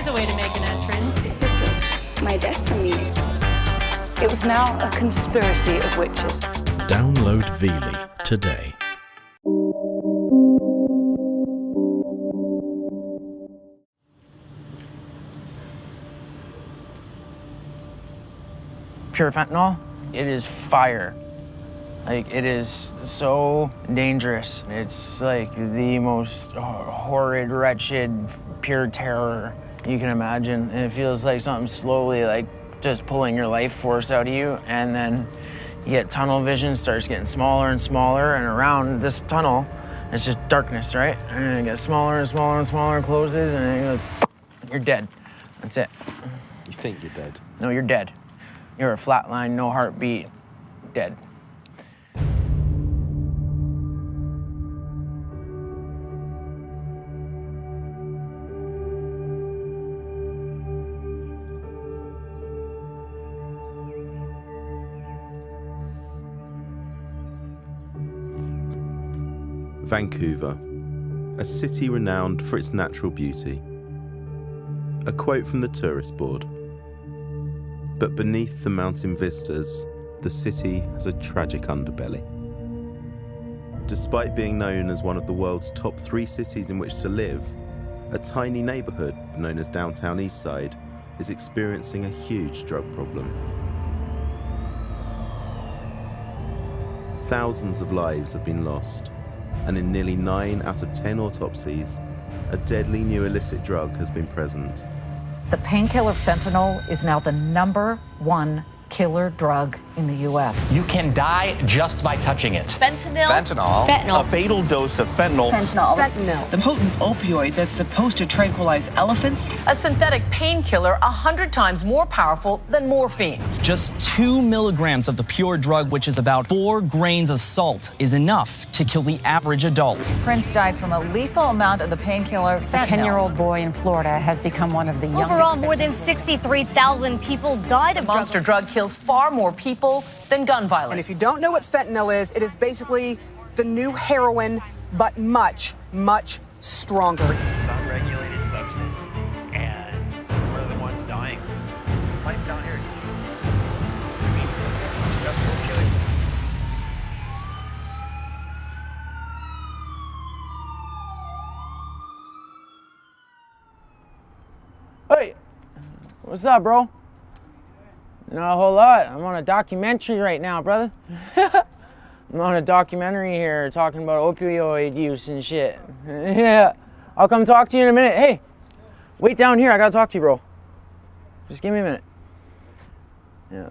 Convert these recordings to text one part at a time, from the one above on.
there's a way to make an entrance. This is my destiny. It was now a conspiracy of witches. Download Veely today. Pure fentanyl, it is fire. Like, it is so dangerous. It's like the most horrid, wretched, pure terror you can imagine. And it feels like something slowly, like, just pulling your life force out of you. And then you get tunnel vision, starts getting smaller and smaller. And around this tunnel, it's just darkness, right? And it gets smaller and smaller and smaller, and closes, and it goes, you're dead. That's it. You think you're dead? No, you're dead. You're a flatline, no heartbeat, dead. Vancouver, a city renowned for its natural beauty. A quote from the tourist board. But beneath the mountain vistas, the city has a tragic underbelly. Despite being known as one of the world's top 3 cities in which to live, a tiny neighbourhood known as Downtown Eastside is experiencing a huge drug problem. Thousands of lives have been lost, and in nearly 9 out of 10 autopsies, a deadly new illicit drug has been present. The painkiller fentanyl is now the #1 killer drug in the U.S. You can die just by touching it. Fentanyl. Fentanyl. Fentanyl. A fatal dose of fentanyl. Fentanyl. Fentanyl. The potent opioid that's supposed to tranquilize elephants. A synthetic painkiller 100 times more powerful than morphine. Just 2 milligrams of the pure drug, which is about 4 grains of salt, is enough to kill the average adult. Prince died from a lethal amount of the painkiller fentanyl. A 10-year-old boy in Florida has become one of the youngest. Overall, more than 63,000 people died of Monster drug kills far more people than gun violence. And if you don't know what fentanyl is, it is basically the new heroin, but much, much stronger. Unregulated substance, and we're the ones dying. Life down here. I mean, industrial killing. Hey, what's up, bro? Not a whole lot. I'm on a documentary right now, brother. I'm on a documentary here talking about opioid use and shit. Yeah, I'll come talk to you in a minute. Hey, wait down here. I gotta talk to you, bro. Just give me a minute. Yeah,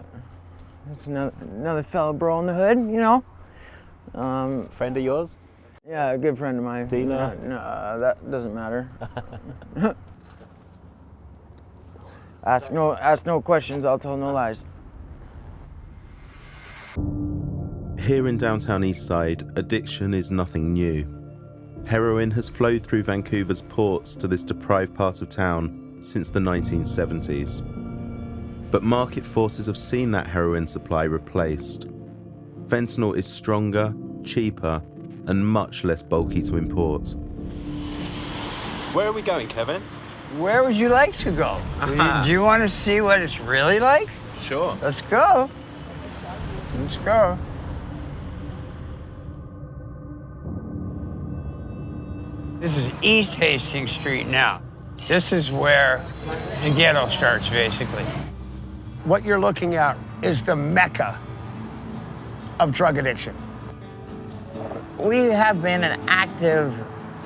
there's another fellow bro in the hood, you know. Friend of yours? Yeah, a good friend of mine. Dealer? No, that doesn't matter. Ask no questions, I'll tell no lies. Here in downtown Eastside, addiction is nothing new. Heroin has flowed through Vancouver's ports to this deprived part of town since the 1970s. But market forces have seen that heroin supply replaced. Fentanyl is stronger, cheaper, and much less bulky to import. Where are we going, Kevin? Where would you like to go? Do you want to see what it's really like? Sure. Let's go. Let's go. This is East Hastings Street now. This is where the ghetto starts, basically. What you're looking at is the mecca of drug addiction. We have been an active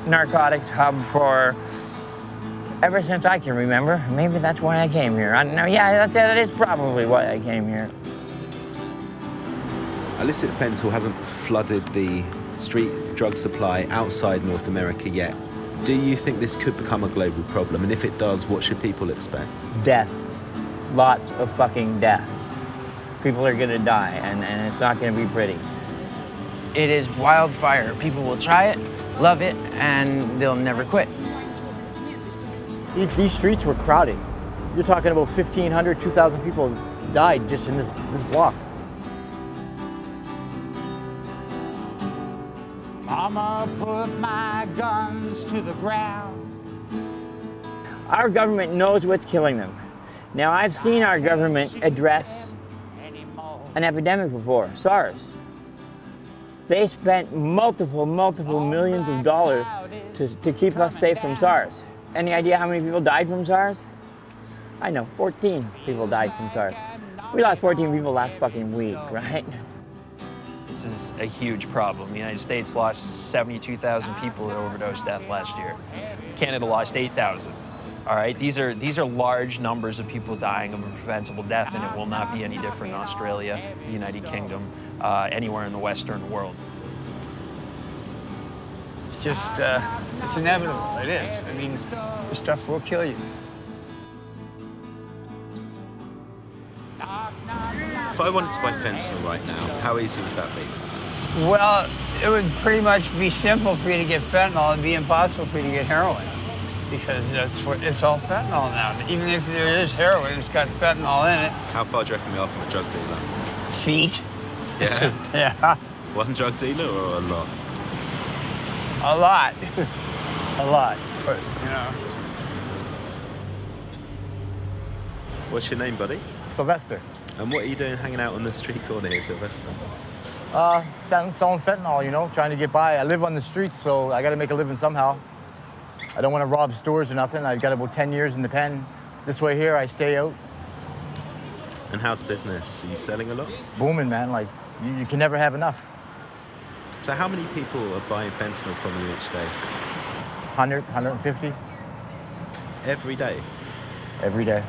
narcotics hub for ever since I can remember. Maybe that's why I came here. That is probably why I came here. Illicit fentanyl hasn't flooded the street drug supply outside North America yet. Do you think this could become a global problem? And if it does, what should people expect? Death. Lots of fucking death. People are gonna die, and it's not gonna be pretty. It is wildfire. People will try it, love it, and they'll never quit. These streets were crowded. You're talking about 1,500, 2,000 people died just in this block. Mama put my guns to the ground. Our government knows what's killing them. Now, I've seen our government address an epidemic before, SARS. They spent multiple millions of dollars to keep us safe from SARS. Any idea how many people died from SARS? I know, 14 people died from SARS. We lost 14 people last fucking week, right? This is a huge problem. The United States lost 72,000 people to overdose death last year. Canada lost 8,000. All right, these are large numbers of people dying of a preventable death, and it will not be any different in Australia, the United Kingdom, anywhere in the Western world. It's just, it's inevitable. It is. I mean, this stuff will kill you. If I wanted to buy fentanyl right now, how easy would that be? Well, it would pretty much be simple for you to get fentanyl and be impossible for you to get heroin. Because it's all fentanyl now. Even if there is heroin, it's got fentanyl in it. How far do you reckon we are from a drug dealer? Feet. Yeah? Yeah. One drug dealer or a lot? A lot. A lot. But, you know. What's your name, buddy? Sylvester. And what are you doing hanging out on the street corner here, Sylvester? Selling fentanyl, you know, trying to get by. I live on the streets, so I got to make a living somehow. I don't want to rob stores or nothing. I've got about 10 years in the pen. This way here, I stay out. And how's business? Are you selling a lot? Booming, man. Like, you can never have enough. So how many people are buying fentanyl from you each day? 100, 150. Every day? Every day.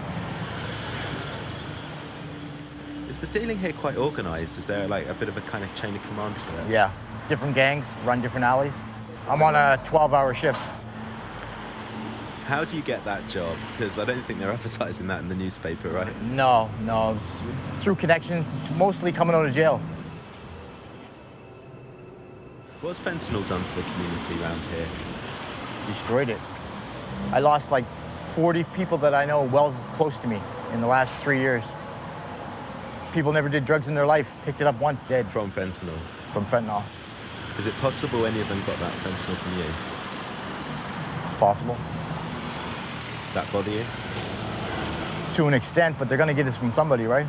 Is the dealing here quite organised? Is there like a bit of a kind of chain of command to it? Yeah. Different gangs run different alleys. I'm on a 12-hour shift. How do you get that job? Because I don't think they're advertising that in the newspaper, right? No. It's through connections, mostly coming out of jail. What's fentanyl done to the community around here? Destroyed it. I lost like 40 people that I know well close to me in the last 3 years. People never did drugs in their life, picked it up once, dead. From fentanyl? From fentanyl. Is it possible any of them got that fentanyl from you? It's possible. That bother you? To an extent, but they're gonna get this from somebody, right?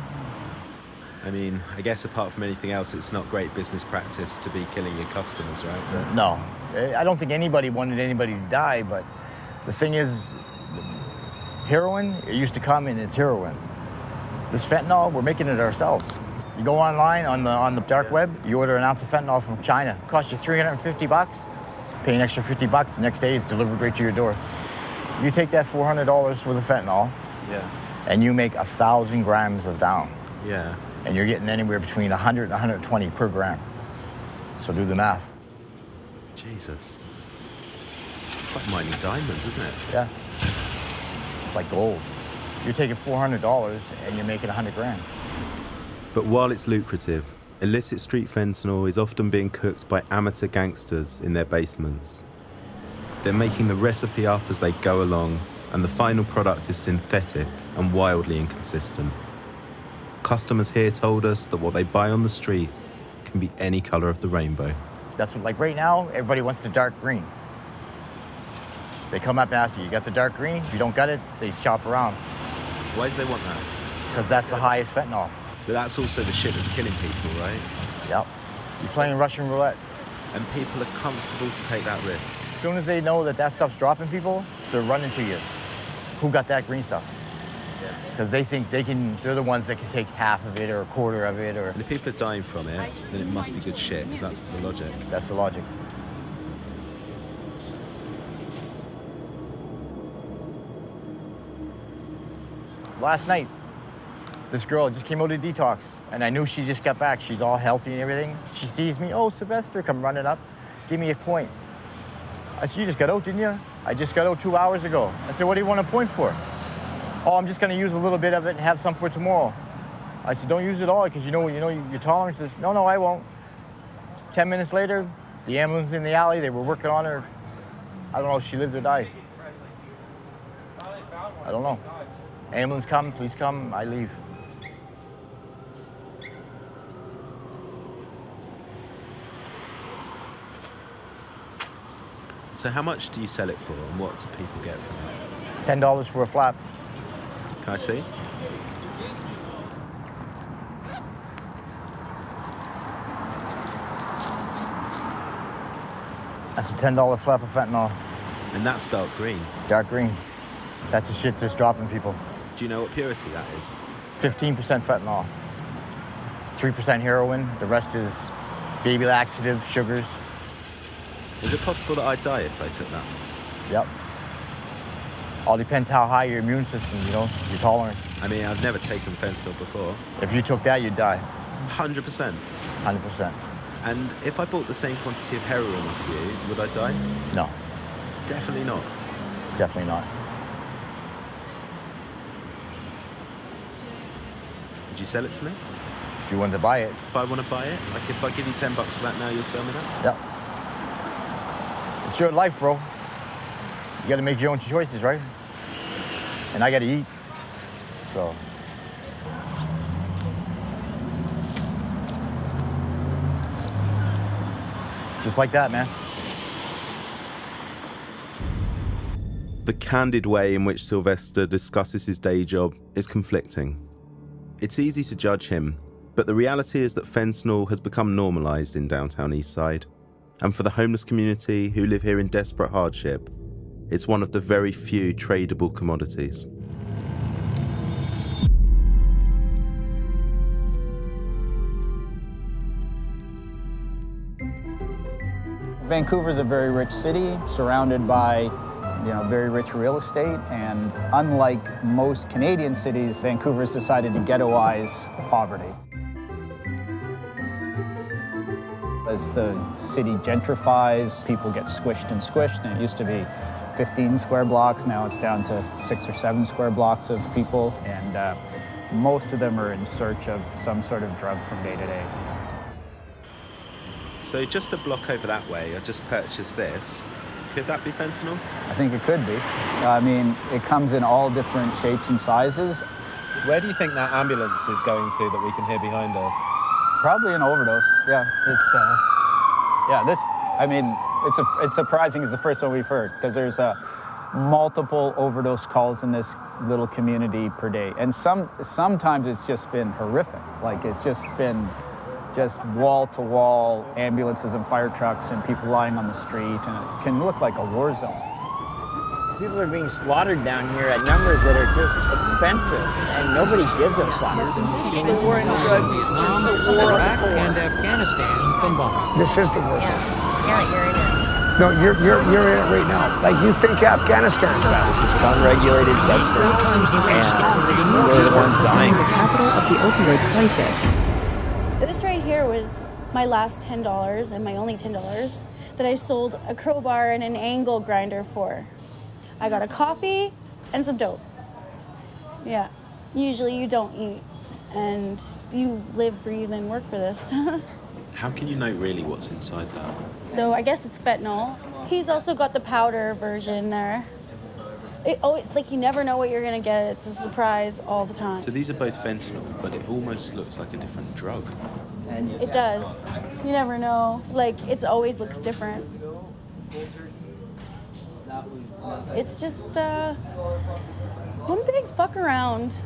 I mean, I guess apart from anything else, it's not great business practice to be killing your customers, right? No. I don't think anybody wanted anybody to die, but the thing is, heroin, it used to come and it's heroin. This fentanyl, we're making it ourselves. You go online on the dark web, you order an ounce of fentanyl from China. It costs you $350, pay an extra $50, the next day it's delivered right to your door. You take that $400 worth of fentanyl, and you make 1,000 grams of down. Yeah. And you're getting anywhere between 100 and 120 per gram. So do the math. Jesus. It's like mining diamonds, isn't it? Yeah. Like gold. You're taking $400 and you're making 100 grand. But while it's lucrative, illicit street fentanyl is often being cooked by amateur gangsters in their basements. They're making the recipe up as they go along, and the final product is synthetic and wildly inconsistent. Customers here told us that what they buy on the street can be any color of the rainbow. That's what, like right now, everybody wants the dark green. They come up and ask you got the dark green? If you don't got it, they shop around. Why do they want that? Because that's the highest fentanyl. But that's also the shit that's killing people, right? Yep. You're playing Russian roulette. And people are comfortable to take that risk. As soon as they know that stuff's dropping people, they're running to you. Who got that green stuff? Because they think they're the ones that can take half of it or a quarter of it. Or. And if people are dying from it, then it must be good shit. Is that the logic? That's the logic. Last night, this girl just came out of detox, and I knew she just got back. She's all healthy and everything. She sees me, oh, Sylvester, come running up, give me a point. I said, you just got out, didn't you? I just got out 2 hours ago. I said, what do you want a point for? Oh, I'm just gonna use a little bit of it and have some for tomorrow. I said, don't use it all, because you know your tolerance is, no, I won't. 10 minutes later, the ambulance in the alley, they were working on her. I don't know if she lived or died. I don't know. Ambulance come, please come, I leave. So how much do you sell it for, and what do people get for that? $10 for a flap. Can I see? That's a $10 flap of fentanyl. And that's dark green? Dark green. That's the shit that's dropping people. Do you know what purity that is? 15% fentanyl. 3% heroin. The rest is baby laxative, sugars. Is it possible that I'd die if I took that? Yep. All depends how high your immune system, you know, your tolerance. I mean, I've never taken fentanyl before. If you took that, you'd die. 100%? 100%. And if I bought the same quantity of heroin off you, would I die? No. Definitely not? Definitely not. Would you sell it to me? If you wanted to buy it. If I want to buy it? Like if I give you $10 for that now, you'll sell me that? Yep. It's your life, bro. You gotta make your own choices, right? And I gotta eat, so. Just like that, man. The candid way in which Sylvester discusses his day job is conflicting. It's easy to judge him, but the reality is that fentanyl has become normalised in downtown Eastside. And for the homeless community who live here in desperate hardship, it's one of the very few tradable commodities. Vancouver's a very rich city, surrounded by, very rich real estate, and unlike most Canadian cities, Vancouver's decided to ghettoize poverty. As the city gentrifies, people get squished and squished, and it used to be 15 square blocks, now it's down to 6 or 7 square blocks of people, and most of them are in search of some sort of drug from day to day. So just a block over that way, I just purchased this. Could that be fentanyl? I think it could be. I mean, it comes in all different shapes and sizes. Where do you think that ambulance is going to that we can hear behind us? Probably an overdose, yeah. It's surprising it's the first one we've heard, because there's multiple overdose calls in this little community per day. And sometimes it's just been horrific. Like, it's just been wall-to-wall ambulances and fire trucks and people lying on the street, and it can look like a war zone. People are being slaughtered down here at numbers that are just offensive, and nobody gives a fuck. The war on drugs, the war on Iraq and Afghanistan combined. This is the worst. No, you're in it right now. Like, you think Afghanistan's bad. This is an unregulated substance, and we're the ones dying. The capital of the opioid crisis. This right here was my last $10 and my only $10 that I sold a crowbar and an angle grinder for. I got a coffee and some dope. Yeah, usually you don't eat and you live, breathe, and work for this. How can you know really what's inside that? So I guess it's fentanyl. He's also got the powder version there. Like, you never know what you're gonna get. It's a surprise all the time. So these are both fentanyl, but it almost looks like a different drug. It does. You never know. Like, it always looks different. It's just one big fuck around.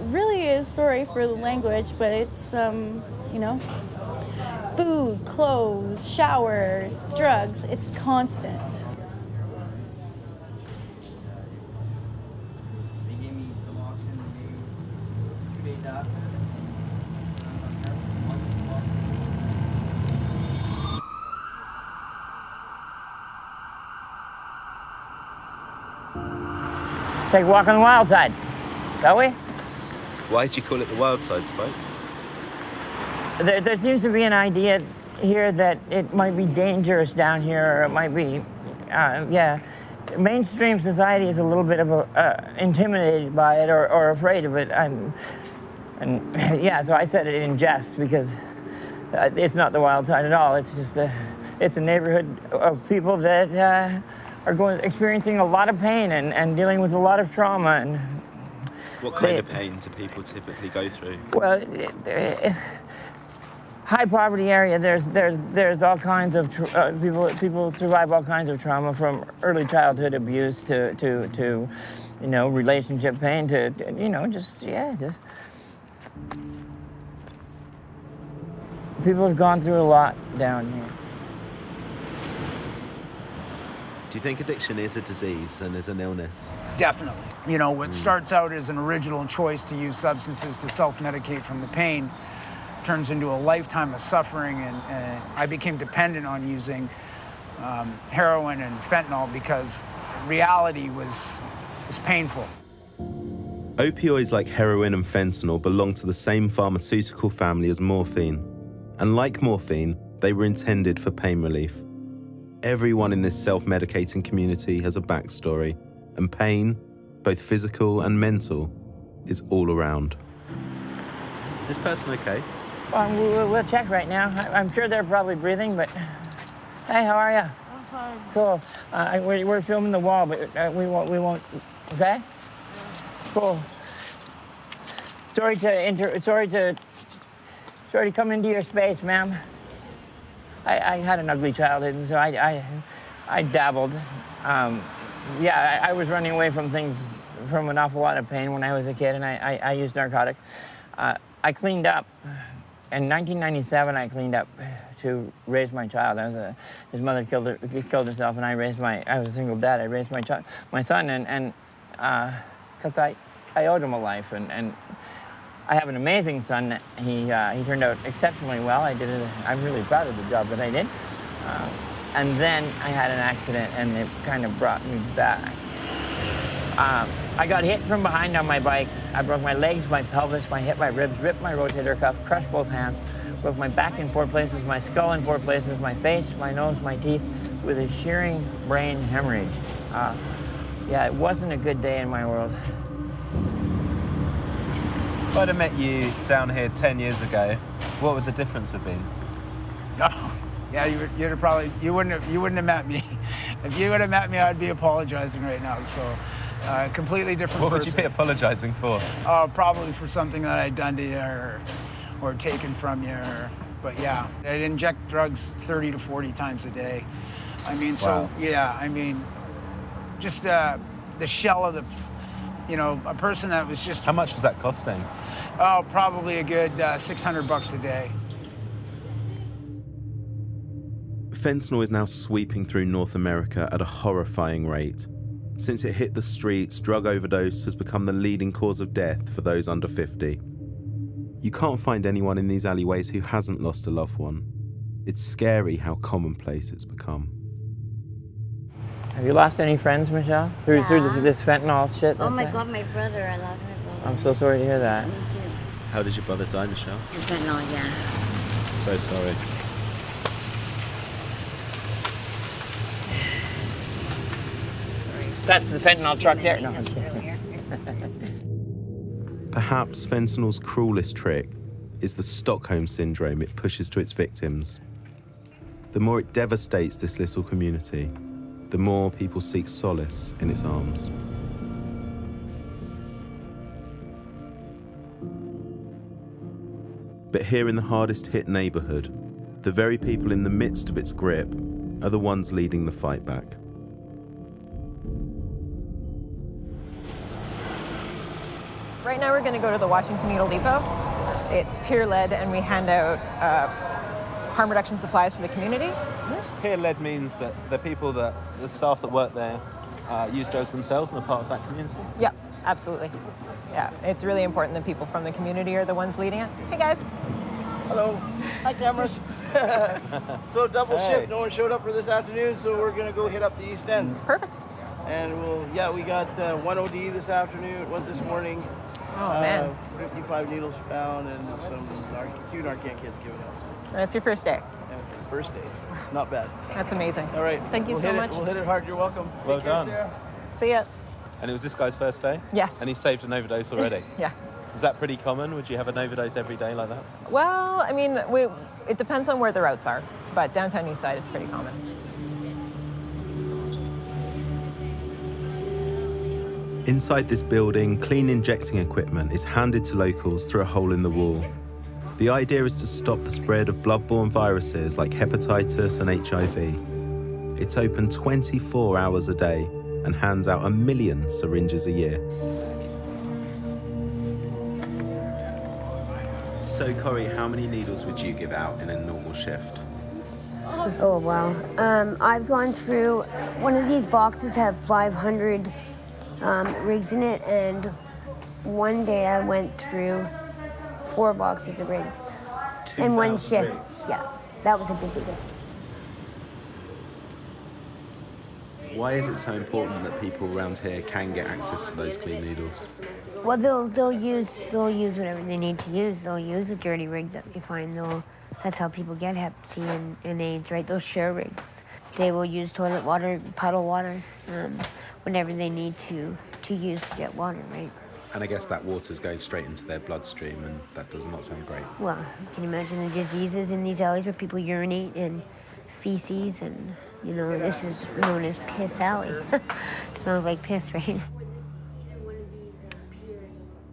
Really is, sorry for the language, but it's food, clothes, shower, drugs. It's constant. Take a walk on the wild side, shall we? Why'd you call it the wild side, Spike? There seems to be an idea here that it might be dangerous down here, or it might be, Mainstream society is a little bit of intimidated by it or afraid of it. So I said it in jest because it's not the wild side at all. It's just it's a neighborhood of people that are experiencing a lot of pain and dealing with a lot of trauma. And what kind of pain do people typically go through? Well, high poverty area. There's all kinds of people survive all kinds of trauma, from early childhood abuse to you know, relationship pain to you know, just people have gone through a lot down here. Do you think addiction is a disease and is an illness? Definitely. You know, what starts out as an original choice to use substances to self-medicate from the pain turns into a lifetime of suffering, and I became dependent on using heroin and fentanyl because reality was painful. Opioids like heroin and fentanyl belong to the same pharmaceutical family as morphine. And like morphine, they were intended for pain relief. Everyone in this self-medicating community has a backstory, and pain, both physical and mental, is all around. Is this person okay? We'll check right now. I'm sure they're probably breathing, but hey, how are you? I'm fine. Cool. We're filming the wall, but we won't. Okay. Cool. Sorry to come into your space, ma'am. I had an ugly childhood, and so I dabbled. Yeah, I was running away from things, from an awful lot of pain when I was a kid, and I used narcotics. I cleaned up. In 1997, I cleaned up to raise my child. His mother killed herself, and I was a single dad. I raised my son, and because I owed him a life, and I have an amazing son. He turned out exceptionally well. I'm really proud of the job that I did. And then I had an accident, and it kind of brought me back. I got hit from behind on my bike. I broke my legs, my pelvis, my hip, my ribs, ripped my rotator cuff, crushed both hands, broke my back in 4 places, my skull in 4 places, my face, my nose, my teeth, with a shearing brain hemorrhage. Yeah, it wasn't a good day in my world. If I'd have met you down here 10 years ago, what would the difference have been? No. Yeah, you wouldn't have met me. If you would have met me, I'd be apologizing right now. So, completely different What person. would you be apologizing for? Probably for something that I'd done to you or taken from you. But yeah, I'd inject drugs 30 to 40 times a day. I mean, so yeah, I mean, just the shell of a person that was just. How much was that costing? Oh, probably a good $600 a day. Fentanyl is now sweeping through North America at a horrifying rate. Since it hit the streets, drug overdose has become the leading cause of death for those under 50. You can't find anyone in these alleyways who hasn't lost a loved one. It's scary how commonplace it's become. Have you lost any friends, Michelle? Through this fentanyl shit? Oh my God, my brother. I lost my brother. I'm so sorry to hear that. Me too. How did your brother die, Michelle? Fentanyl, yeah. So sorry. That's the fentanyl truck there. No, I'm kidding. Perhaps fentanyl's cruelest trick is the Stockholm syndrome it pushes to its victims. The more it devastates this little community, the more people seek solace in its arms. But here in the hardest hit neighborhood, the very people in the midst of its grip are the ones leading the fight back. Right now we're going to go to the Washington Needle Depot. It's peer-led, and we hand out harm reduction supplies for the community. Peer-led means that the staff that work there use drugs themselves and are part of that community? Yeah, absolutely. Yeah, it's really important that people from the community are the ones leading it. Hey guys. Hello. Hi, cameras. So double shift, no one showed up for this afternoon, so we're going to go hit up the East End. Perfect. And we got one OD this afternoon, one this morning. Oh, man. 55 needles found and two Narcan kits given out. So. That's your first day. Yeah, first day. Not bad. That's amazing. All right. Thank you so much. We'll hit it hard. You're welcome. Well Take care, done. Sarah. See ya. And it was this guy's first day? Yes. And he saved an overdose already? Yeah. Is that pretty common? Would you have an overdose every day like that? Well, I mean, it depends on where the routes are, but downtown East Side, it's pretty common. Inside this building, clean injecting equipment is handed to locals through a hole in the wall. The idea is to stop the spread of bloodborne viruses like hepatitis and HIV. It's open 24 hours a day and hands out 1 million syringes a year. So, Corey, how many needles would you give out in a normal shift? Oh, wow. I've gone through, one of these boxes have 500 rigs in it, and one day I went through 4 boxes of rigs in one shift. Rigs. Yeah, that was a busy day. Why is it so important that people around here can get access to those clean needles? Well, they'll use whatever they need to use. They'll use a dirty rig that they find. That's how people get Hep C and AIDS, right? They'll share rigs. They will use toilet water, puddle water, whatever they need to use to get water, right? And I guess that water's going straight into their bloodstream, and that does not sound great. Well, can you imagine the diseases in these alleys where people urinate and feces, and this is known as Piss Alley. Smells like piss, right?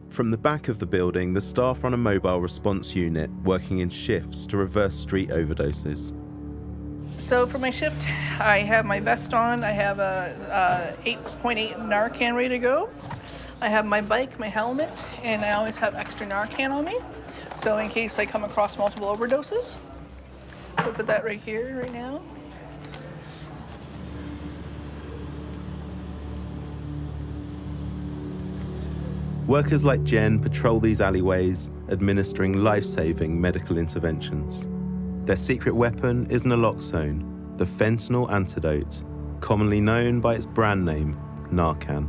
From the back of the building, the staff run a mobile response unit working in shifts to reverse street overdoses. So for my shift, I have my vest on. I have a 8.8 Narcan ready to go. I have my bike, my helmet, and I always have extra Narcan on me. So in case I come across multiple overdoses, I'll put that right here, right now. Workers like Jen patrol these alleyways, administering life-saving medical interventions. Their secret weapon is naloxone, the fentanyl antidote, commonly known by its brand name, Narcan.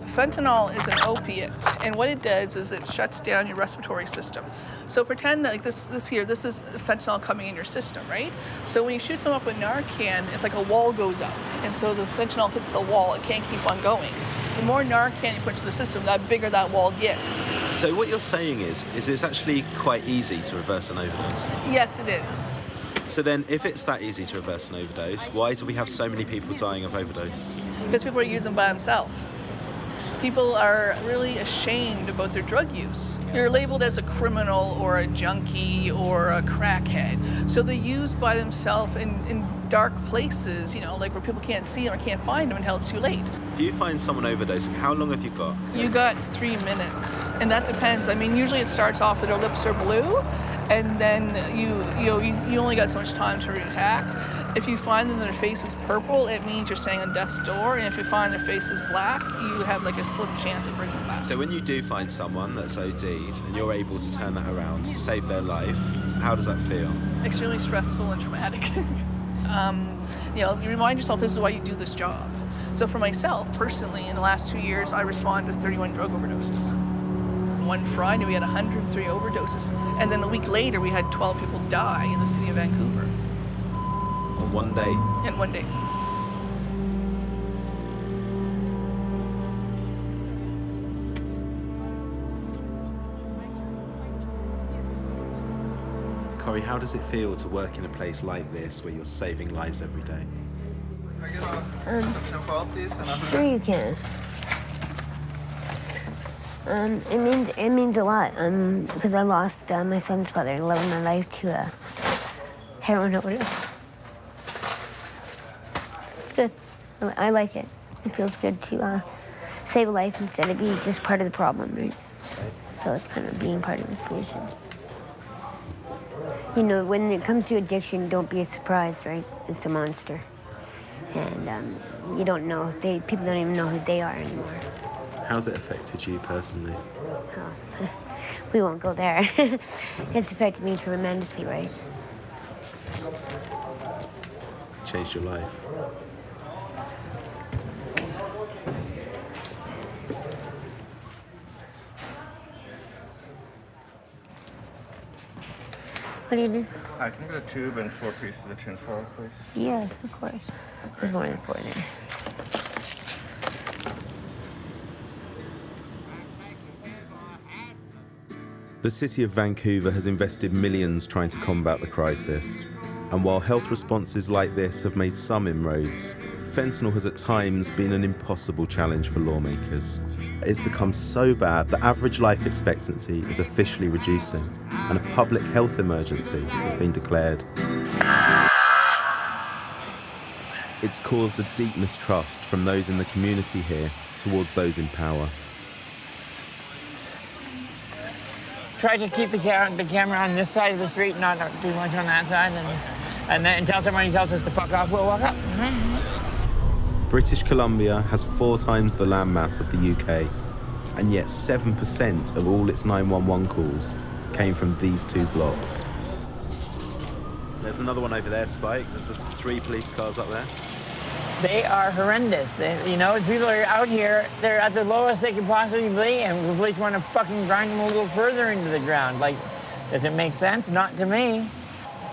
Fentanyl is an opiate, and what it does is it shuts down your respiratory system. So pretend that like this is fentanyl coming in your system, right? So when you shoot someone up with Narcan, it's like a wall goes up, and so the fentanyl hits the wall, it can't keep on going. The more Narcan you put into the system, the bigger that wall gets. So what you're saying is it's actually quite easy to reverse an overdose? Yes, it is. So then, if it's that easy to reverse an overdose, why do we have so many people dying of overdose? Because people are using by themselves. People are really ashamed about their drug use. You're labeled as a criminal or a junkie or a crackhead. So they use by themselves in dark places, like where people can't see them or can't find them until it's too late. If you find someone overdosing, how long have you got? You got 3 minutes, and that depends. I mean, usually it starts off that their lips are blue, and then you only got so much time to react. If you find them their face is purple, it means you're staying on death's door, and if you find their face is black, you have like a slim chance of bringing them back. So when you do find someone that's OD'd and you're able to turn that around, save their life, how does that feel? Extremely stressful and traumatic. You remind yourself this is why you do this job. So for myself, personally, in the last 2 years, I responded to 31 drug overdoses. One Friday, we had 103 overdoses. And then a week later, we had 12 people die in the city of Vancouver. On one day? In one day. Corey, how does it feel to work in a place like this where you're saving lives every day? Sure you can. It means a lot, because I lost my son's father, the love of my life, to a heroin overdose. It's good. I like it. It feels good to save a life instead of being just part of the problem, right? So it's kind of being part of the solution. When it comes to addiction, don't be surprised, right? It's a monster. And you don't know, people don't even know who they are anymore. How's it affected you personally? Oh, we won't go there. It's affected me tremendously, right? Changed your life? What do you do? I can get a tube and 4 pieces of tin foil, please. Yes, of course. There's more than 4 there. The city of Vancouver has invested millions trying to combat the crisis. And while health responses like this have made some inroads, fentanyl has at times been an impossible challenge for lawmakers. It's become so bad that average life expectancy is officially reducing, and a public health emergency has been declared. It's caused a deep mistrust from those in the community here towards those in power. Try to keep the camera on this side of the street, not too much on that side, and then until somebody tells us to fuck off, we'll walk up. British Columbia has 4 times the landmass of the UK, and yet 7% of all its 911 calls came from these 2 blocks. There's another one over there, Spike. There's 3 police cars up there. They are horrendous. People are out here, they're at the lowest they can possibly be, and the police want to fucking grind them a little further into the ground. Like, does it make sense? Not to me.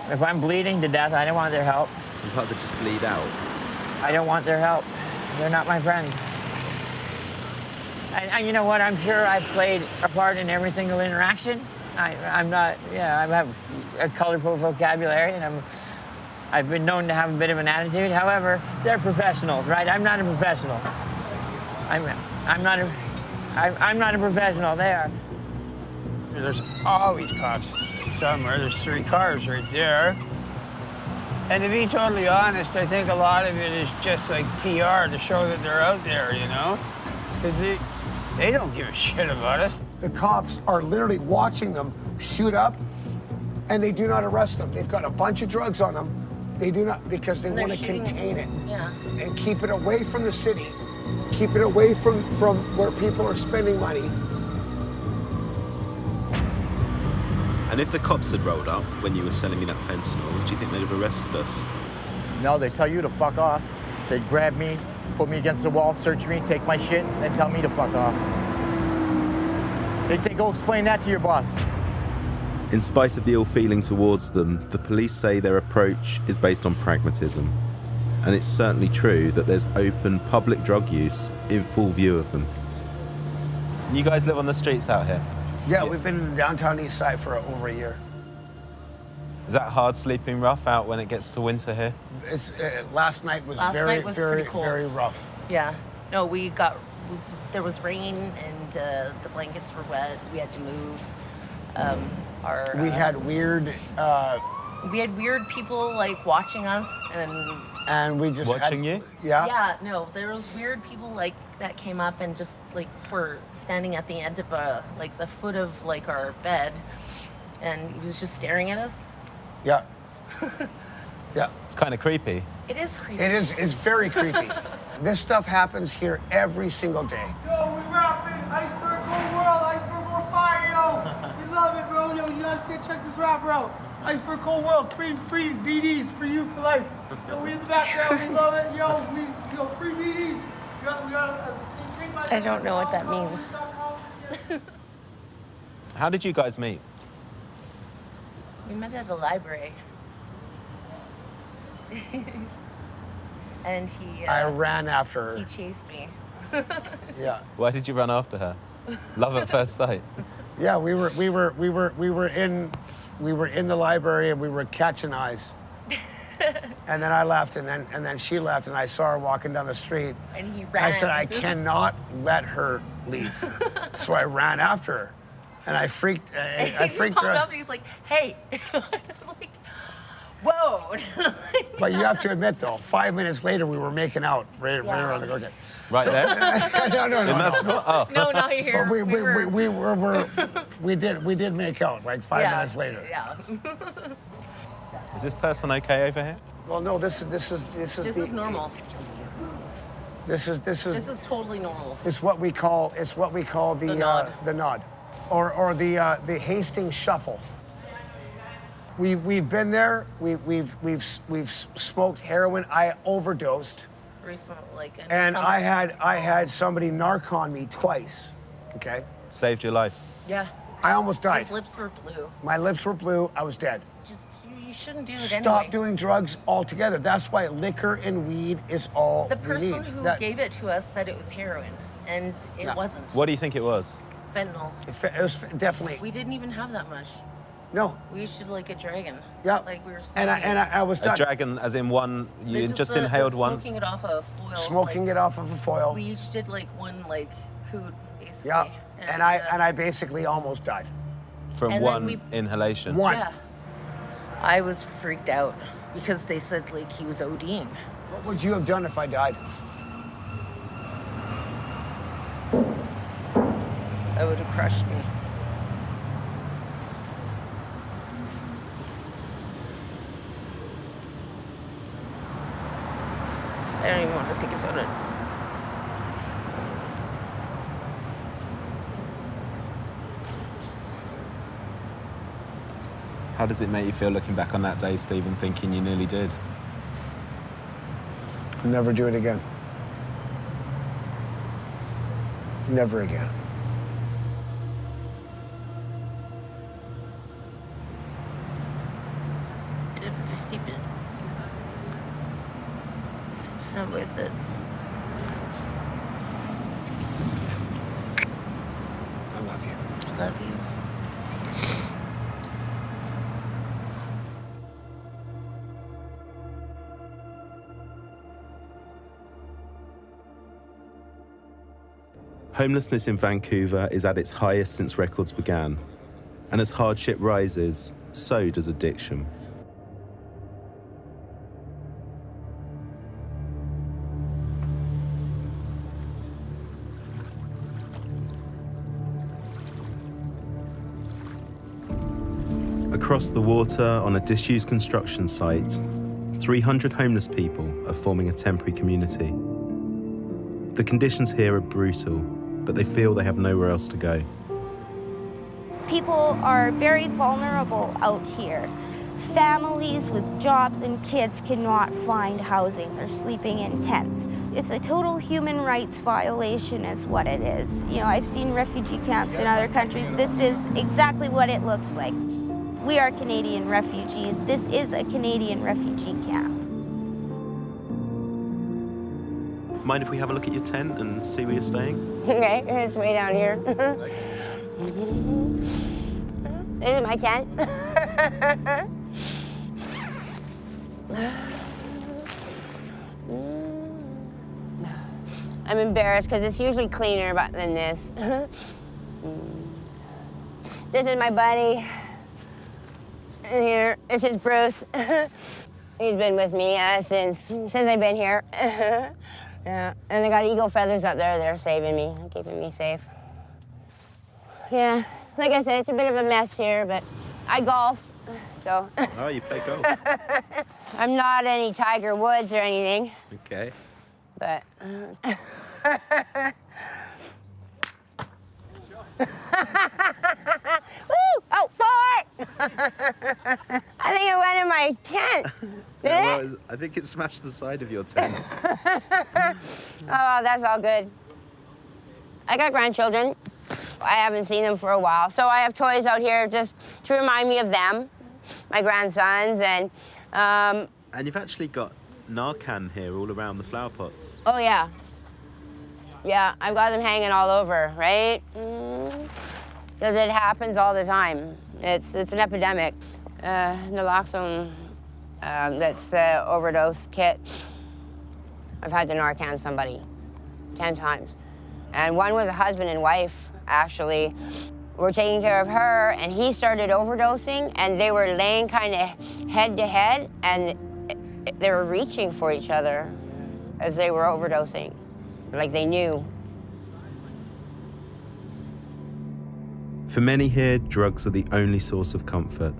If I'm bleeding to death, I don't want their help. You'd rather just bleed out. I don't want their help. They're not my friends. And you know what? I'm sure I've played a part in every single interaction. I have a colorful vocabulary, and I've been known to have a bit of an attitude. However, they're professionals, right? I'm not a professional. I'm not a professional. They are. There's always cops somewhere. There's 3 cars right there. And to be totally honest, I think a lot of it is just like PR to show that they're out there, Because they don't give a shit about us. The cops are literally watching them shoot up, and they do not arrest them. They've got a bunch of drugs on them. They do not, because they want to contain it and keep it away from the city, keep it away from where people are spending money. And if the cops had rolled up when you were selling me that fentanyl, do you think they'd have arrested us? No, they tell you to fuck off. They'd grab me, put me against the wall, search me, take my shit, and then tell me to fuck off. They'd say, go explain that to your boss. In spite of the ill feeling towards them, the police say their approach is based on pragmatism. And it's certainly true that there's open public drug use in full view of them. You guys live on the streets out here? Yeah, we've been in the downtown east side for over a year. Is that hard sleeping rough out when it gets to winter here? It's last night was very rough. Yeah. No, there was rain and the blankets were wet. We had to move. We had weird people like watching us and we just watching you? Yeah. Yeah, no, there was weird people like that came up and just like were standing at the end of the foot of like our bed, and he was just staring at us. Yeah. Yeah. It's kind of creepy. It is creepy. It's very creepy. This stuff happens here every single day. Yo, we rapping Iceberg Cold World, Iceberg on fire, yo. We love it, bro. Yo, you gotta check this rapper out. Iceberg Cold World, free BDs for you for life. Yo, we in the background, we love it. Yo, free BDs. We gotta I don't know what that means. How did you guys meet? We met at the library. And I ran after her. He chased me. Yeah. Why did you run after her? Love at first sight. Yeah, we were in the library and we were catching eyes. And then I left, and then she left, and I saw her walking down the street. And he ran. I said, I cannot let her leave. So I ran after her, and I freaked He her called out. up and he's like, hey. Like, whoa. But you have to admit, though, 5 minutes later, we were making out right around the okay. Right there? No. In that spot? Oh. No, not here. But we did make out like 5 minutes later. Yeah. Is this person okay over here? Well, no. This is normal. This is totally normal. It's what we call the nod, or the Hastings shuffle. We've been there. We've smoked heroin. I overdosed. Recently, like in And summer. I had somebody narcon me twice. Okay. Saved your life. Yeah. I almost died. His lips were blue. My lips were blue. I was dead. You shouldn't do it Stop anyway. doing drugs altogether. That's why liquor and weed is all The we person need. who gave it to us said it was heroin, and it wasn't. What do you think it was? Fentanyl. It was definitely. We didn't even have that much. No. We issued like a dragon. Yeah. Like we were And I was A done. dragon, as in one, you Just just inhaled once? Smoking it off a foil. Smoking it off of a foil. We each did like one like hoot, basically. Yeah. And I basically almost died. From one inhalation? One. Yeah. I was freaked out because they said like he was ODing. What would you have done if I died? That would have crushed me. I don't even want to think about it. How does it make you feel looking back on that day, Stephen, thinking you nearly did? Never do it again. Never again. It was stupid. It's not worth it. I love you. I love you. Homelessness in Vancouver is at its highest since records began. And as hardship rises, so does addiction. Across the water on a disused construction site, 300 homeless people are forming a temporary community. The conditions here are brutal, but they feel they have nowhere else to go. People are very vulnerable out here. Families with jobs and kids cannot find housing. They're sleeping in tents. It's a total human rights violation is what it is. You know, I've seen refugee camps in other countries. This is exactly what it looks like. We are Canadian refugees. This is a Canadian refugee camp. Mind if we have a look at your tent and see where you're staying? Okay, it's way down here. This is my tent. I'm embarrassed because it's usually cleaner than this. This is my buddy. And here, this is Bruce. He's been with me since I've been here. Yeah, and I got eagle feathers up there. They're saving me, keeping me safe. Yeah, like I said, it's a bit of a mess here, but I golf, so. Oh, you play golf? I'm not any Tiger Woods or anything, Okay. but. Woo! Oh, fart! I think it went in my tent. Did it? I think it smashed the side of your tent. Oh, that's all good. I got grandchildren. I haven't seen them for a while, so I have toys out here just to remind me of them, my grandsons, and. And you've actually got Narcan here all around the flower pots. Oh yeah. Yeah, I've got them hanging all over, right? Because it happens all the time. It's an epidemic. Naloxone, that's overdose kit. I've had to Narcan somebody 10 times. And one was a husband and wife, actually. We're taking care of her, and he started overdosing, and they were laying kind of head to head, and they were reaching for each other as they were overdosing, like they knew. For many here, drugs are the only source of comfort.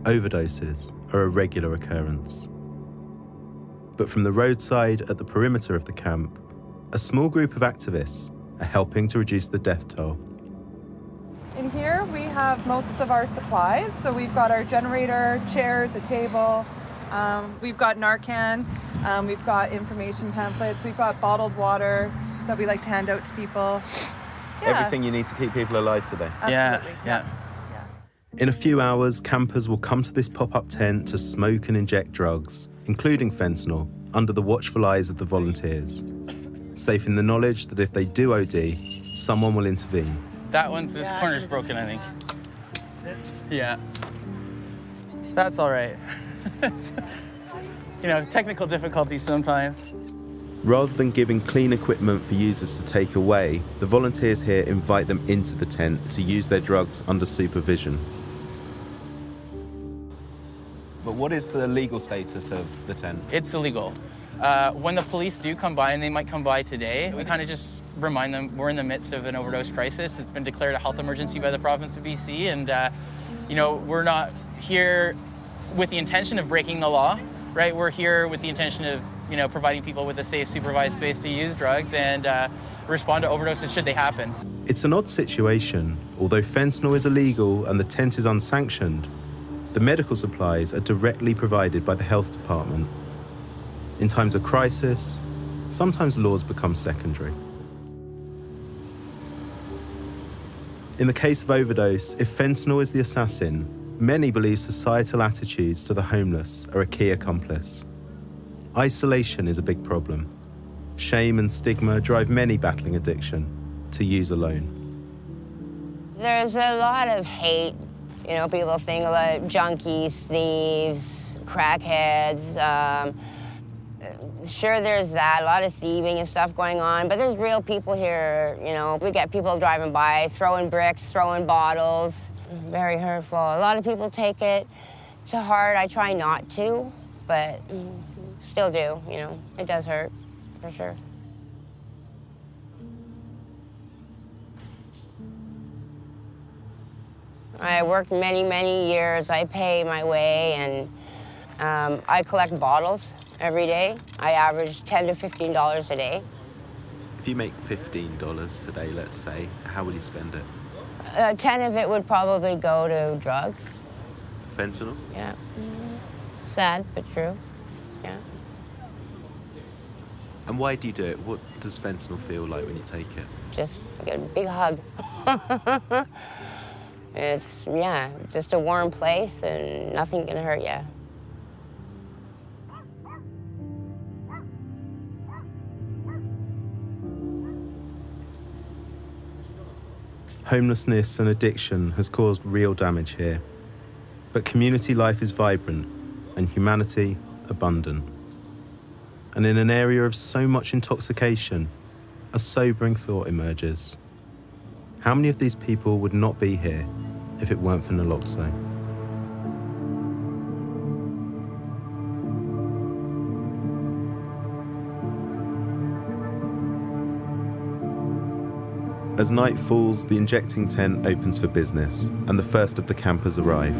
Overdoses are a regular occurrence. But from the roadside at the perimeter of the camp, a small group of activists are helping to reduce the death toll. In here, we have most of our supplies. So we've got our generator, chairs, a table. We've got Narcan. We've got information pamphlets. We've got bottled water that we like to hand out to people. Yeah. Everything you need to keep people alive today. Absolutely. Yeah. In a few hours, campers will come to this pop-up tent to smoke and inject drugs, including fentanyl, under the watchful eyes of the volunteers, safe in the knowledge that if they do OD, someone will intervene. That one's, this corner's broken, I think. Yeah. That's all right. You know, technical difficulties sometimes. Rather than giving clean equipment for users to take away, the volunteers here invite them into the tent to use their drugs under supervision. But what is the legal status of the tent? It's illegal. When the police do come by, and they might come by today, we kind of just remind them we're in the midst of an overdose crisis. It's been declared a health emergency by the province of BC, and you know, we're not here with the intention of breaking the law, right? We're here with the intention of, you know, providing people with a safe, supervised space to use drugs and respond to overdoses should they happen. It's an odd situation. Although fentanyl is illegal and the tent is unsanctioned, the medical supplies are directly provided by the health department. In times of crisis, sometimes laws become secondary. In the case of overdose, if fentanyl is the assassin, many believe societal attitudes to the homeless are a key accomplice. Isolation is a big problem. Shame and stigma drive many battling addiction to use alone. There's a lot of hate. You know, people think about junkies, thieves, crackheads. Sure, there's that, a lot of thieving and stuff going on, but there's real people here, you know. We get people driving by, throwing bricks, throwing bottles. Very hurtful. A lot of people take it to heart. I try not to, but still do, you know. It does hurt, for sure. I worked many, many years. I pay my way, and I collect bottles every day. I average $10 to $15 a day. If you make $15 today, let's say, how will you spend it? 10 of it would probably go to drugs. Fentanyl? Yeah. Sad, but true. Yeah. And why do you do it? What does fentanyl feel like when you take it? Just like a big hug. It's, yeah, just a warm place and nothing can hurt you. Homelessness and addiction has caused real damage here. But community life is vibrant and humanity abundant. And in an area of so much intoxication, a sobering thought emerges. How many of these people would not be here if it weren't for naloxone? As night falls, the injecting tent opens for business, and the first of the campers arrive.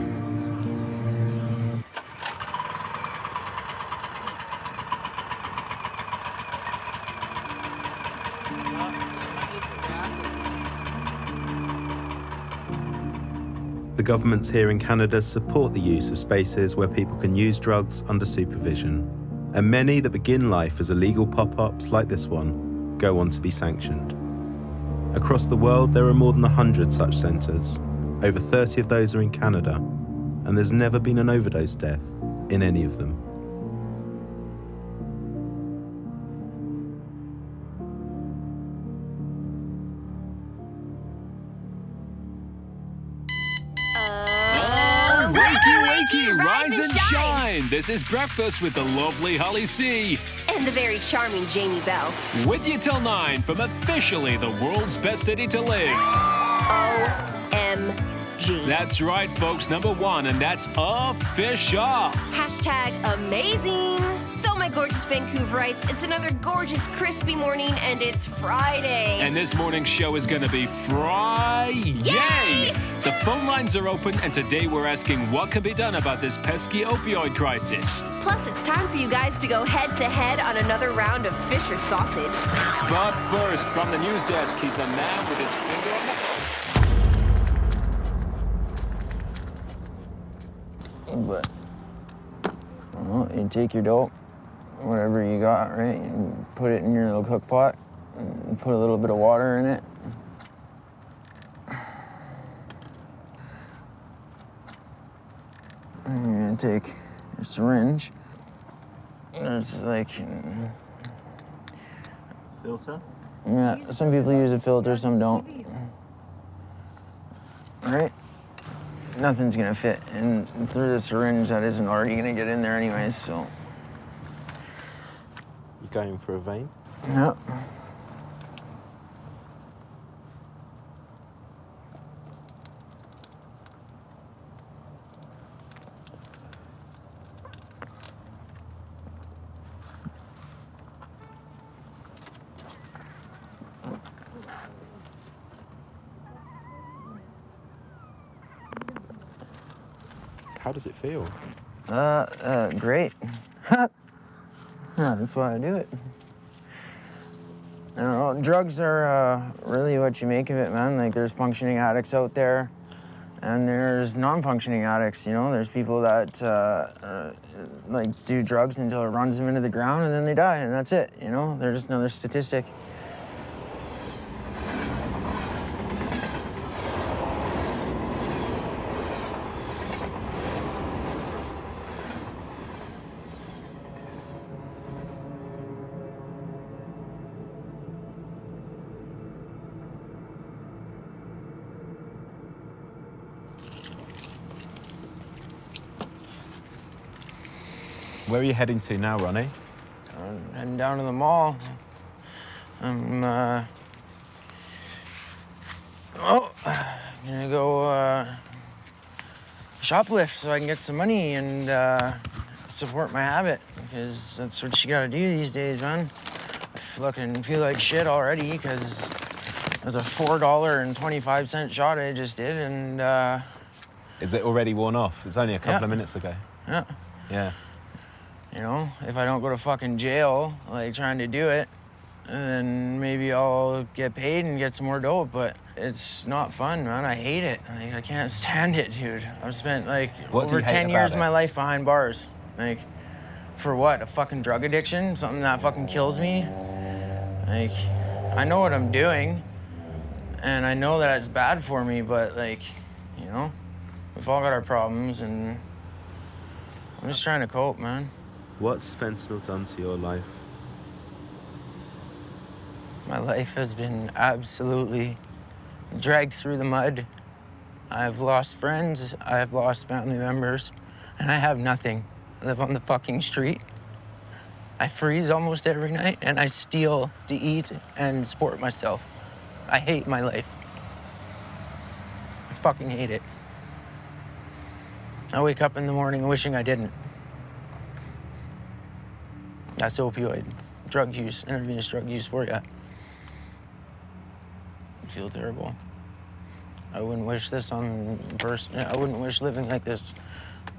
The governments here in Canada support the use of spaces where people can use drugs under supervision, and many that begin life as illegal pop-ups like this one go on to be sanctioned. Across the world, there are more than 100 such centres. Over 30 of those are in Canada, and there's never been an overdose death in any of them. Wakey, rise and shine! This is Breakfast with the lovely Holly C. And the very charming Jamie Bell. With you till 9 from officially the world's best city to live. OMG. That's right, folks. #1, and that's official. #amazing. So, my gorgeous Vancouverites, it's another gorgeous, crispy morning, and it's Friday. And this morning's show is going to be Yay! The phone lines are open, and today we're asking what can be done about this pesky opioid crisis. Plus, it's time for you guys to go head-to-head on another round of Fisher sausage. But first, from the news desk, he's the man with his finger on the pulse. But, well, you take your dope, whatever you got, right? And put it in your little cook pot and put a little bit of water in it. And you're gonna take your syringe. It's like... Filter? Yeah, some people use a filter, some don't. All right? nothing's gonna fit in through the syringe that isn't already gonna get in there anyways, so. You going for a vein? Yeah. How does it feel? Great. Yeah, that's why I do it. You know, drugs are really what you make of it, man. Like, there's functioning addicts out there, and there's non-functioning addicts, you know? There's people that, like, do drugs until it runs them into the ground, and then they die, and that's it, you know? They're just another statistic. Where are you heading to now, Ronnie? I'm heading down to the mall. I'm, gonna go, shoplift so I can get some money and, support my habit, because that's what you gotta do these days, man. I fucking feel like shit already, because it was a $4.25 shot I just did, and, Is it already worn off? It's only a couple of minutes ago. Yeah. Yeah. You know, if I don't go to fucking jail, like, trying to do it, then maybe I'll get paid and get some more dope, but it's not fun, man. I hate it. Like, I can't stand it, dude. I've spent, like, over 10 years of my life behind bars. Like, for what? A fucking drug addiction? Something that fucking kills me? Like, I know what I'm doing, and I know that it's bad for me, but, like, you know, we've all got our problems, and I'm just trying to cope, man. What's fentanyl done to your life? My life has been absolutely dragged through the mud. I've lost friends, I've lost family members, and I have nothing. I live on the fucking street. I freeze almost every night, and I steal to eat and support myself. I hate my life. I fucking hate it. I wake up in the morning wishing I didn't. That's opioid drug use, intravenous drug use for you. I feel terrible. I wouldn't wish this on the person. I wouldn't wish living like this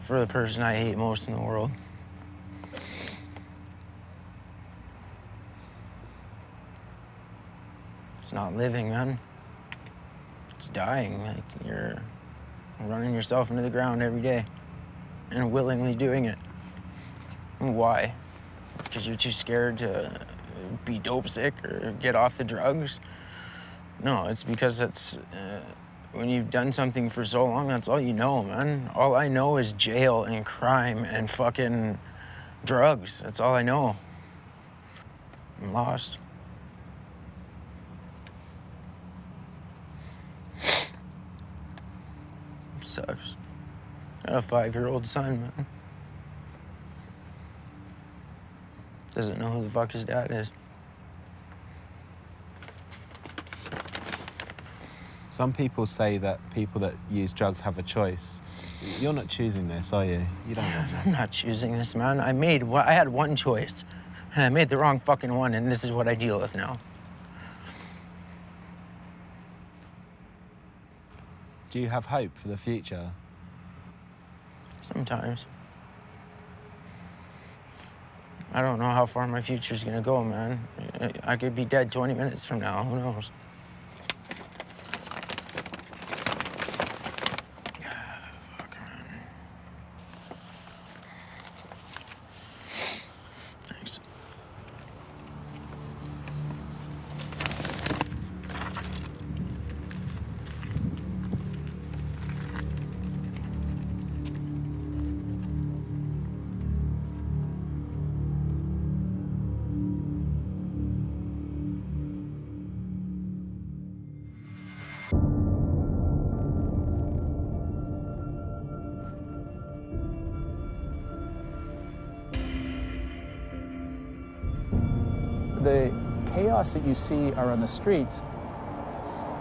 for the person I hate most in the world. It's not living, man. It's dying. Like, you're running yourself into the ground every day and willingly doing it. And why? Because you're too scared to be dope sick or get off the drugs? No, it's because it's when you've done something for so long, that's all you know, man. All I know is jail and crime and fucking drugs. That's all I know. I'm lost. It sucks. I got a 5-year-old son, man. Doesn't know who the fuck his dad is. Some people say that people that use drugs have a choice. You're not choosing this, are you? You don't know. I'm not choosing this, man. I had one choice, and I made the wrong fucking one, and this is what I deal with now. Do you have hope for the future? Sometimes. I don't know how far my future's gonna go, man. I could be dead 20 minutes from now, who knows? Thanks. The chaos that you see are on the streets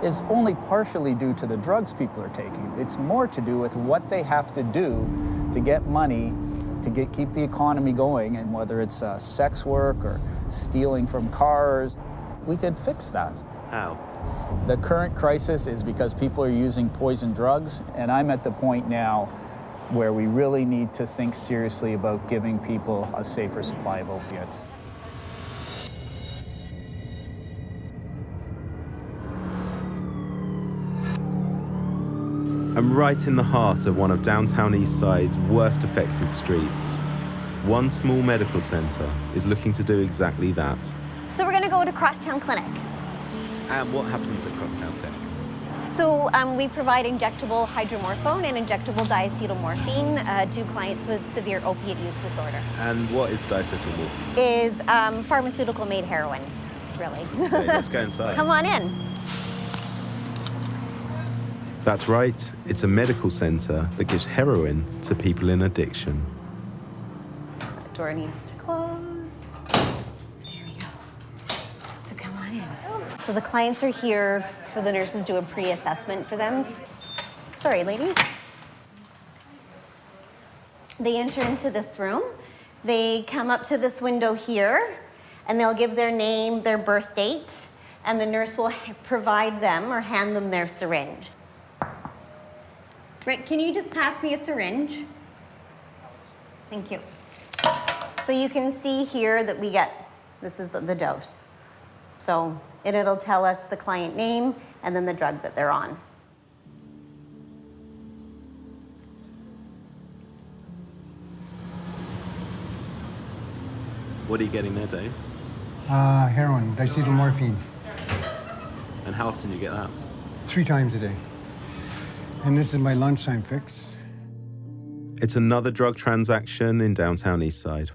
is only partially due to the drugs people are taking. It's more to do with what they have to do to get money, to keep the economy going, and whether it's sex work or stealing from cars, we could fix that. How? The current crisis is because people are using poison drugs, and I'm at the point now where we really need to think seriously about giving people a safer supply of opiates. I'm right in the heart of one of downtown Eastside's worst affected streets. One small medical centre is looking to do exactly that. So we're going to go to Crosstown Clinic. And what happens at Crosstown Clinic? So we provide injectable hydromorphone and injectable diacetylmorphine to clients with severe opiate use disorder. And what is diacetylmorphine? Is pharmaceutical-made heroin, really. Okay, let's go inside. Come on in. That's right, it's a medical centre that gives heroin to people in addiction. The door needs to close. There we go. So come on in. So the clients are here for the nurses do a pre-assessment for them. Sorry, ladies. They enter into this room. They come up to this window here, and they'll give their name, their birth date, and the nurse will provide them or hand them their syringe. Right, can you just pass me a syringe? Thank you. So you can see here that we get, this is the dose. So it'll tell us the client name and then the drug that they're on. What are you getting there, Dave? Heroin, diacetylmorphine. And how often do you get that? 3 times a day. And this is my lunchtime fix. It's another drug transaction in downtown Eastside.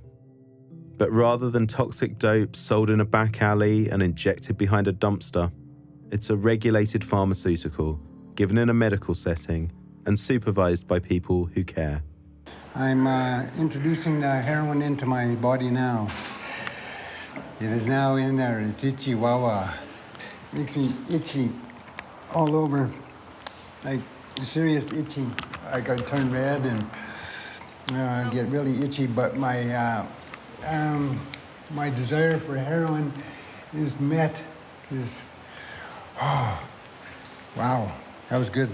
But rather than toxic dope sold in a back alley and injected behind a dumpster, it's a regulated pharmaceutical given in a medical setting and supervised by people who care. I'm introducing the heroin into my body now. It is now in there. It's itchy, wawa. Makes me itchy all over, like serious itchy. I can turn red and get really itchy, but my desire for heroin is met. Oh, wow, that was good.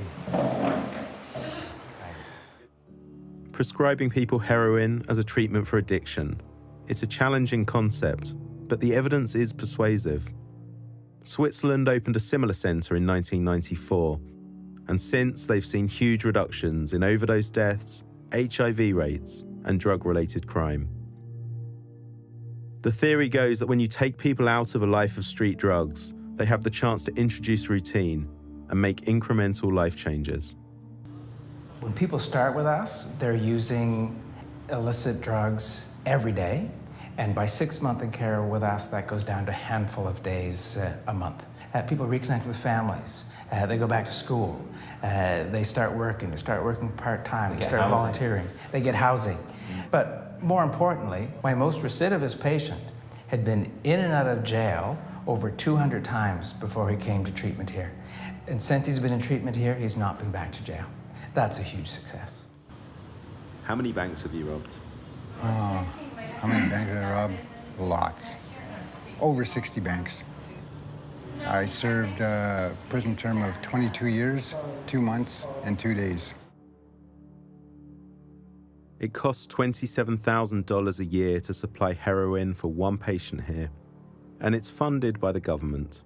Prescribing people heroin as a treatment for addiction. It's a challenging concept, but the evidence is persuasive. Switzerland opened a similar centre in 1994, and since they've seen huge reductions in overdose deaths, HIV rates, and drug-related crime. The theory goes that when you take people out of a life of street drugs, they have the chance to introduce routine and make incremental life changes. When people start with us, they're using illicit drugs every day. And by 6 months in care with us, that goes down to a handful of days a month. People reconnect with families. They go back to school. They start working part-time. They start volunteering. They get housing. But more importantly, my most recidivist patient had been in and out of jail over 200 times before he came to treatment here. And since he's been in treatment here, he's not been back to jail. That's a huge success. How many banks have you robbed? How many banks did I rob? Lots. Over 60 banks. I served a prison term of 22 years, 2 months, and 2 days. It costs $27,000 a year to supply heroin for one patient here, and it's funded by the government.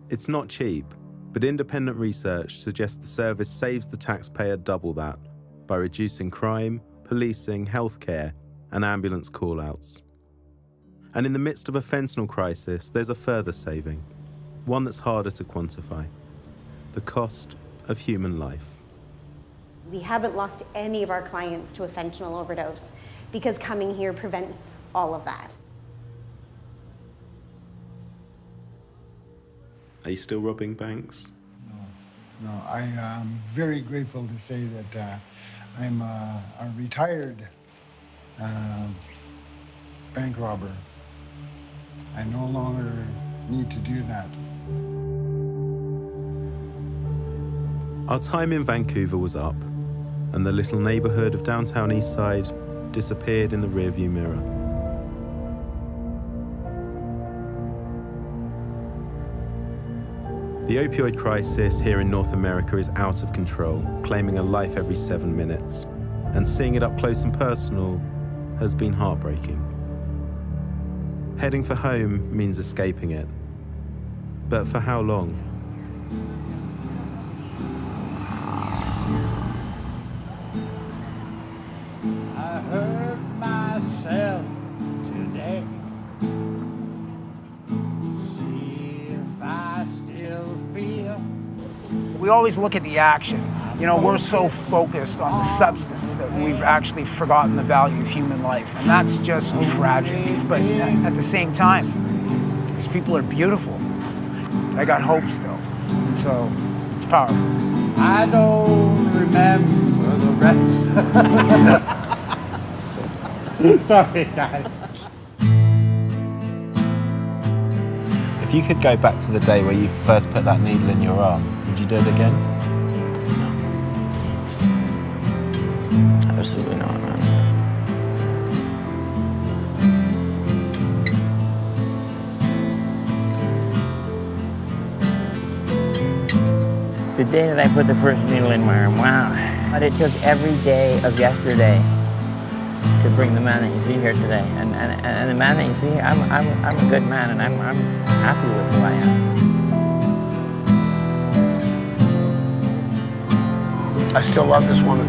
It's not cheap, but independent research suggests the service saves the taxpayer double that by reducing crime, policing, healthcare, and ambulance call-outs. And in the midst of a fentanyl crisis, there's a further saving, one that's harder to quantify: the cost of human life. We haven't lost any of our clients to a fentanyl overdose because coming here prevents all of that. Are you still robbing banks? No, I am very grateful to say that I'm a retired bank robber. I no longer need to do that. Our time in Vancouver was up, and the little neighbourhood of downtown Eastside disappeared in the rearview mirror. The opioid crisis here in North America is out of control, claiming a life every 7 minutes. And seeing it up close and personal has been heartbreaking. Heading for home means escaping it. But for how long? I hurt myself today. See if I still feel. We always look at the action. You know, we're so focused on the substance that we've actually forgotten the value of human life. And that's just tragic. But at the same time, these people are beautiful. I got hopes though. And so it's powerful. I don't remember the rest. Sorry, guys. If you could go back to the day where you first put that needle in your arm, would you do it again? Absolutely not, man. The day that I put the first needle in my arm, wow. But it took every day of yesterday to bring the man that you see here today. And the man that you see here, I'm a good man, and I'm happy with who I am. I still love this woman.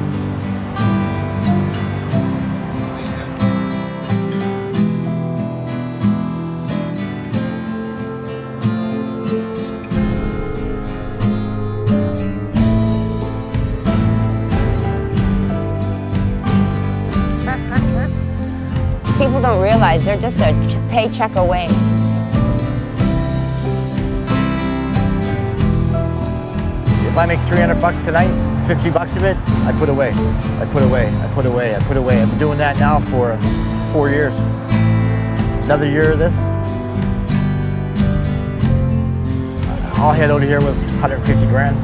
People don't realize they're just a paycheck away. If I make $300 tonight, $50 of it, I put away. I put away, I put away, I put away. I've been doing that now for 4 years. Another year of this. I'll head out of here with 150 grand.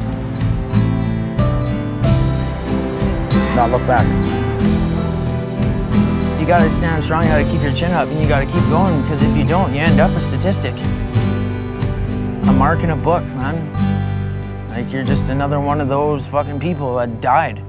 Not look back. You gotta stand strong, you gotta keep your chin up, and you gotta keep going, because if you don't, you end up a statistic. A mark in a book, man. Like, you're just another one of those fucking people that died.